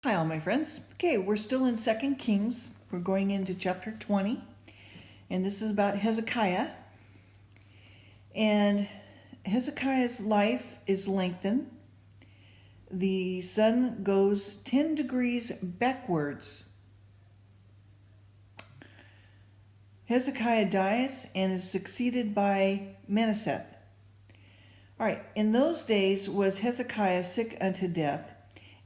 Hi, all my friends. Okay, we're still in 2 Kings. We're going into chapter 20, and this is about Hezekiah. And Hezekiah's life is lengthened. The sun goes 10 degrees backwards. Hezekiah dies and is succeeded by Manasseh. All right, in those days was Hezekiah sick unto death.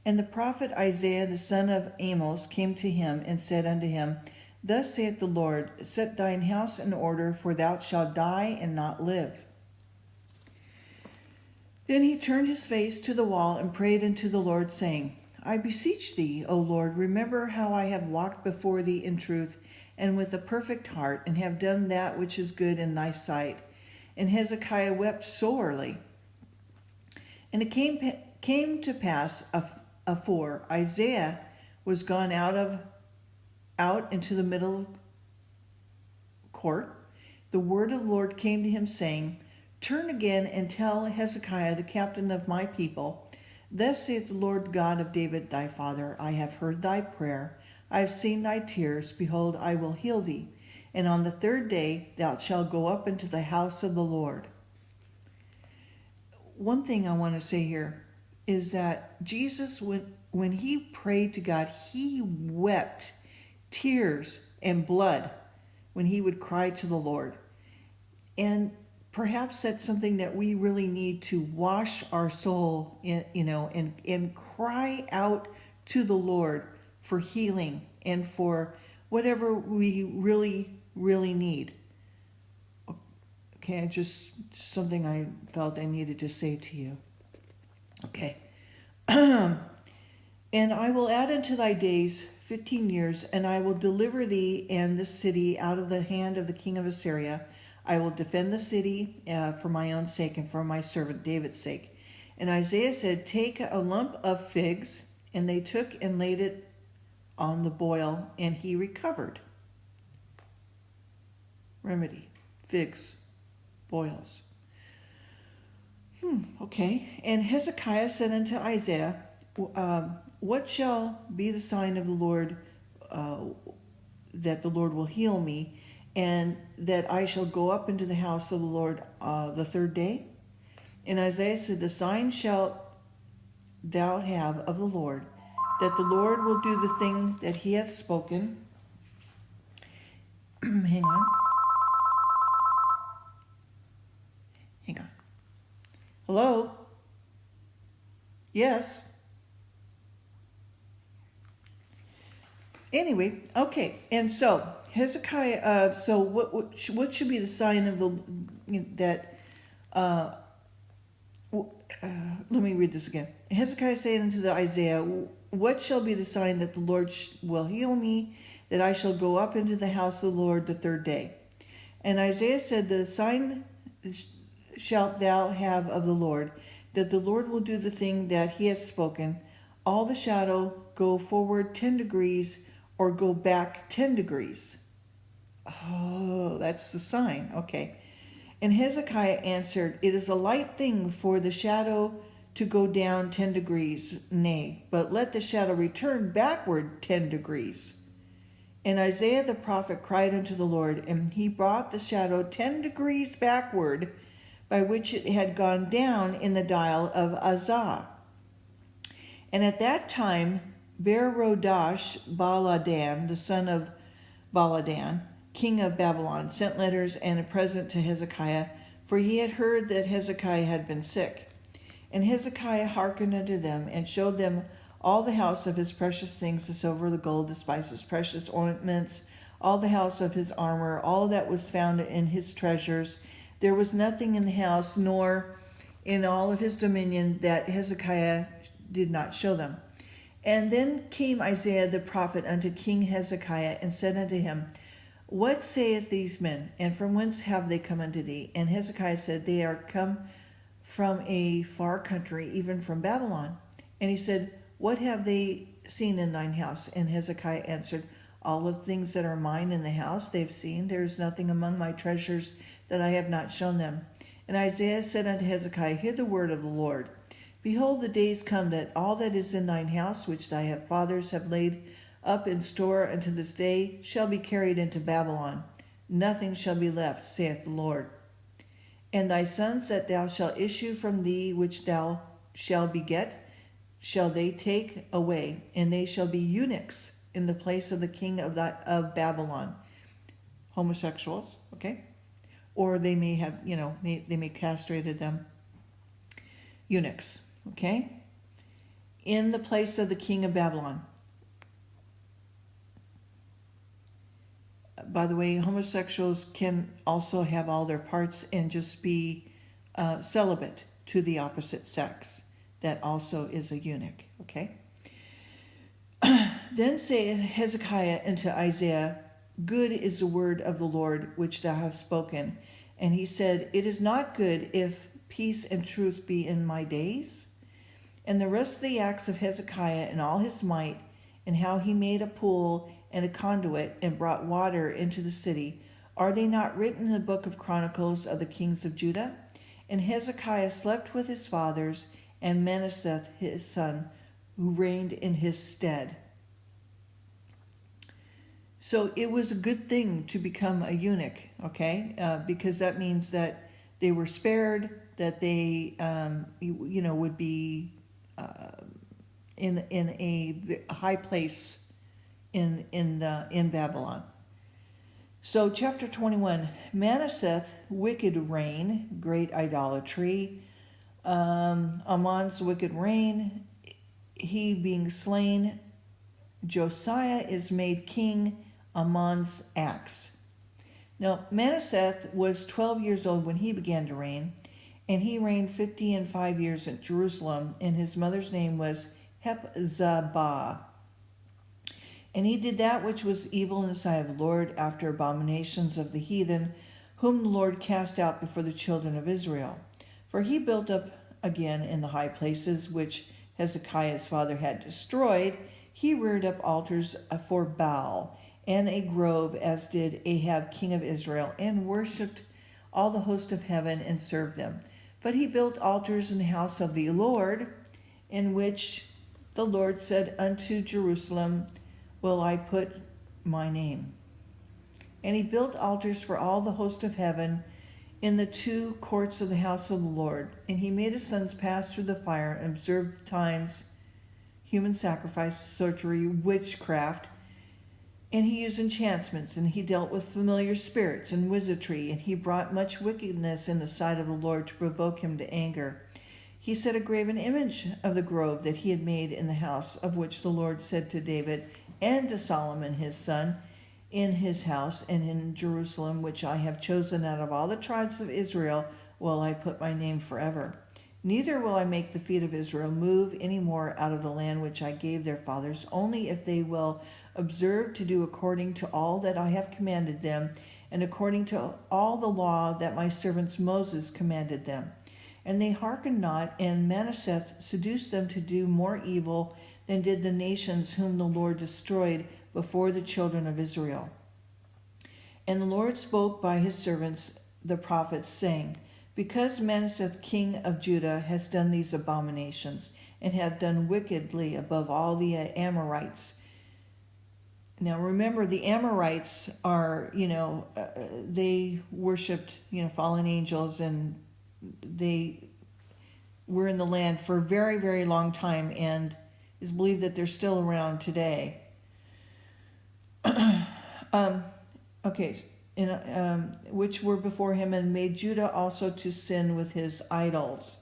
And the prophet Isaiah the son of Amos came to him and said unto him, Thus saith the Lord, Set thine house in order, for thou shalt die and not live. Then he turned his face to the wall and prayed unto the Lord, saying, I beseech thee, O Lord, remember how I have walked before thee in truth and with a perfect heart, and have done that which is good in thy sight. And Hezekiah wept sorely. And it came to pass afore Isaiah was gone out into the middle court, the word of the Lord came to him, saying, Turn again and tell Hezekiah the captain of my people, Thus saith the Lord God of David thy father, I have heard thy prayer, I have seen thy tears, behold, I will heal thee, and on the third day thou shalt go up into the house of the Lord. One thing I want to say here is that Jesus, when he prayed to God, he wept tears and blood when he would cry to the Lord. And perhaps that's something that we really need to wash our soul in, and cry out to the Lord for healing and for whatever we really, really need. Okay, just something I felt I needed to say to you. Okay. And I will add unto thy days 15 years, and I will deliver thee and the city out of the hand of the king of Assyria. I will defend the city for my own sake and for my servant David's sake. And Isaiah said, Take a lump of figs, and they took and laid it on the boil, and he recovered. Remedy, figs, boils. Okay. And Hezekiah said unto Isaiah, What shall be the sign of the Lord, that the Lord will heal me, and that I shall go up into the house of the Lord the third day? And Isaiah said, The sign shalt thou have of the Lord, that the Lord will do the thing that he hath spoken. Hang on. Hello? Yes? Anyway, okay. And so Hezekiah, so what should be the sign of the, that, let me read this again. Hezekiah said unto the Isaiah, What shall be the sign that the Lord will heal me, that I shall go up into the house of the Lord the third day? And Isaiah said, The sign shalt thou have of the Lord, that the Lord will do the thing that he has spoken. All the shadow go forward 10 degrees, or go back 10 degrees. Oh, that's the sign. Okay. And Hezekiah answered, It is a light thing for the shadow to go down 10 degrees, nay, but let the shadow return backward 10 degrees. And Isaiah the prophet cried unto the Lord, and he brought the shadow 10 degrees backward, by which it had gone down in the dial of Azah. And at that time Berodash Baladan, the son of Baladan, king of Babylon, sent letters and a present to Hezekiah, for he had heard that Hezekiah had been sick. And Hezekiah hearkened unto them, and showed them all the house of his precious things, the silver, the gold, the spices, precious ornaments, all the house of his armor, all that was found in his treasures. There was nothing in the house, nor in all of his dominion, that Hezekiah did not show them. And then came Isaiah the prophet unto King Hezekiah, and said unto him, What saith these men, and from whence have they come unto thee? And Hezekiah said, They are come from a far country, even from Babylon. And he said, What have they seen in thine house? And Hezekiah answered, All of the things that are mine in the house they have seen. There is nothing among my treasures that I have not shown them. And Isaiah said unto Hezekiah, Hear the word of the Lord. Behold, the days come that all that is in thine house, which thy fathers have laid up in store unto this day, shall be carried into Babylon. Nothing shall be left, saith the Lord. And thy sons that thou shalt issue from thee, which thou shalt beget, shall they take away, and they shall be eunuchs in the place of the king of Babylon. Homosexuals, okay? Or they may have, they may castrated them. Eunuchs, okay? In the place of the king of Babylon. By the way, homosexuals can also have all their parts and just be celibate to the opposite sex. That also is a eunuch, okay? Then said Hezekiah unto Isaiah, Good is the word of the Lord which thou hast spoken. And he said, It is not good if peace and truth be in my days. And the rest of the acts of Hezekiah and all his might, and how he made a pool and a conduit and brought water into the city, are they not written in the book of Chronicles of the kings of Judah? And Hezekiah slept with his fathers, and Manasseh his son, who reigned in his stead. So it was a good thing to become a eunuch, okay? Because that means that they were spared, that they, would be in a high place in Babylon. So chapter 21, Manasseh, wicked reign, great idolatry. Ammon's wicked reign, he being slain. Josiah is made king. Ammon's acts. Now Manasseh was 12 years old when he began to reign, and he reigned 55 years at Jerusalem, and his mother's name was Hephzibah. And he did that which was evil in the sight of the Lord, after abominations of the heathen, whom the Lord cast out before the children of Israel. For he built up again in the high places which Hezekiah his father had destroyed. He reared up altars for Baal, and a grove, as did Ahab king of Israel, and worshipped all the host of heaven, and served them. But he built altars in the house of the Lord, in which the Lord said unto Jerusalem, Will I put my name? And he built altars for all the host of heaven in the two courts of the house of the Lord. And he made his sons pass through the fire, and observed the times, human sacrifice, sorcery, witchcraft. And he used enchantments, and he dealt with familiar spirits and wizardry, and he brought much wickedness in the sight of the Lord to provoke him to anger. He set a graven image of the grove that he had made in the house, of which the Lord said to David and to Solomon his son, In his house and in Jerusalem, which I have chosen out of all the tribes of Israel, will I put my name forever. Neither will I make the feet of Israel move any more out of the land which I gave their fathers, only if they will observe to do according to all that I have commanded them, and according to all the law that my servant Moses commanded them. And they hearkened not, and Manasseh seduced them to do more evil than did the nations whom the Lord destroyed before the children of Israel. And the Lord spoke by his servants the prophets, saying, Because Manasseh king of Judah has done these abominations, and hath done wickedly above all the Amorites. Now remember, the Amorites are, they worshipped, fallen angels, and they were in the land for a very, very long time, and it's believed that they're still around today. Which were before him, and made Judah also to sin with his idols.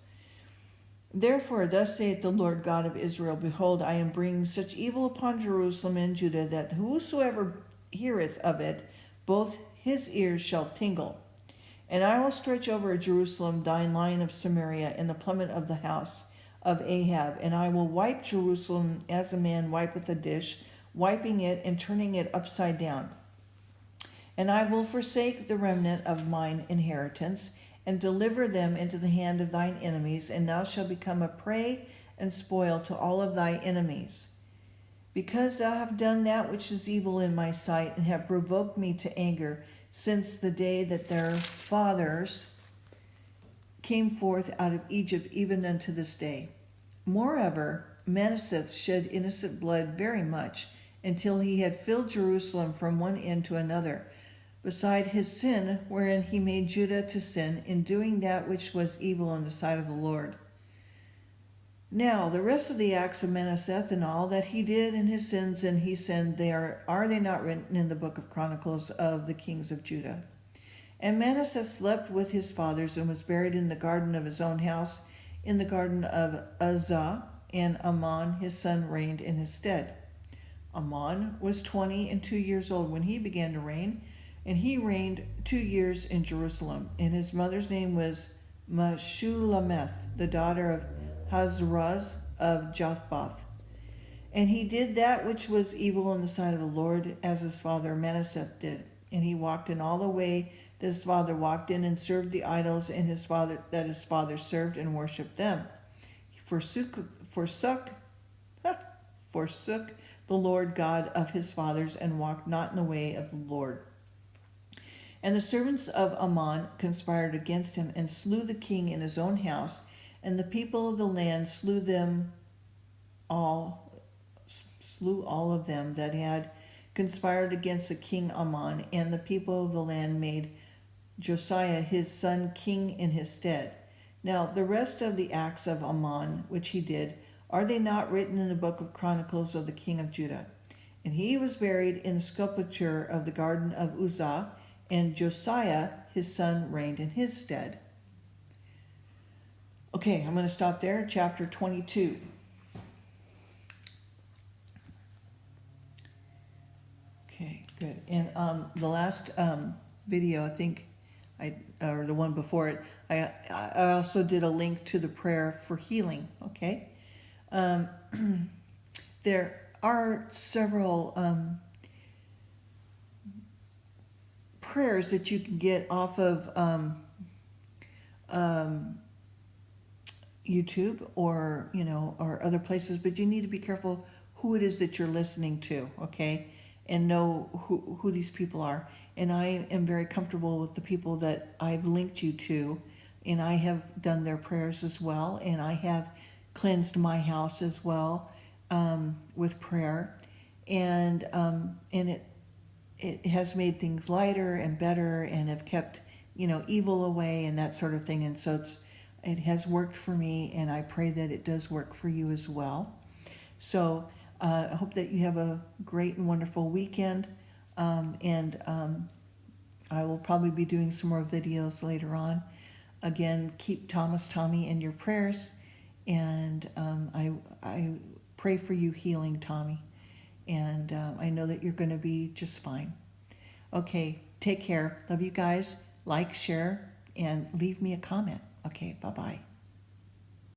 Therefore, thus saith the Lord God of Israel, Behold, I am bringing such evil upon Jerusalem and Judah, that whosoever heareth of it, both his ears shall tingle. And I will stretch over Jerusalem thine line of Samaria, in the plummet of the house of Ahab, and I will wipe Jerusalem as a man wipeth a dish, wiping it and turning it upside down. And I will forsake the remnant of mine inheritance, and deliver them into the hand of thine enemies, and thou shalt become a prey and spoil to all of thy enemies. Because thou hast done that which is evil in my sight, and have provoked me to anger, since the day that their fathers came forth out of Egypt, even unto this day. Moreover, Manasseh shed innocent blood very much, until he had filled Jerusalem from one end to another, beside his sin wherein he made Judah to sin, in doing that which was evil in the sight of the Lord. Now the rest of the acts of Manasseh, and all that he did, and his sins and he sinned, are they not written in the book of Chronicles of the kings of Judah? And Manasseh slept with his fathers, and was buried in the garden of his own house, in the garden of Uzzah, and Ammon his son reigned in his stead. Ammon was 22 years old when he began to reign, and he reigned 2 years in Jerusalem. And his mother's name was Meshullemeth, the daughter of Hazaraz of Jothbath. And he did that which was evil in the sight of the Lord, as his father Manasseh did. And he walked in all the way that his father walked in, and served the idols and his father served and worshipped them. He forsook the Lord God of his fathers, and walked not in the way of the Lord. And the servants of Ammon conspired against him, and slew the king in his own house, and the people of the land slew all of them that had conspired against the king Ammon, and the people of the land made Josiah his son king in his stead. Now the rest of the acts of Ammon which he did, are they not written in the book of Chronicles of the king of Judah? And he was buried in the sepulchre of the garden of Uzzah, and Josiah his son reigned in his stead. Okay, I'm going to stop there, chapter 22. Okay, good. And the last video, I think, or the one before it, I also did a link to the prayer for healing. Okay, there are several prayers that you can get off of YouTube, or or other places, but you need to be careful who it is that you're listening to. Okay, and know who these people are. And I am very comfortable with the people that I've linked you to, and I have done their prayers as well, and I have cleansed my house as well with prayer, and it has made things lighter and better, and have kept evil away and that sort of thing. And so it has worked for me, and I pray that it does work for you as well. So I hope that you have a great and wonderful weekend. I will probably be doing some more videos later on. Again, keep Tommy in your prayers, and I pray for you healing, Tommy. And I know that you're going to be just fine. Okay, take care. Love you guys. Like, share, and leave me a comment. Okay, bye-bye.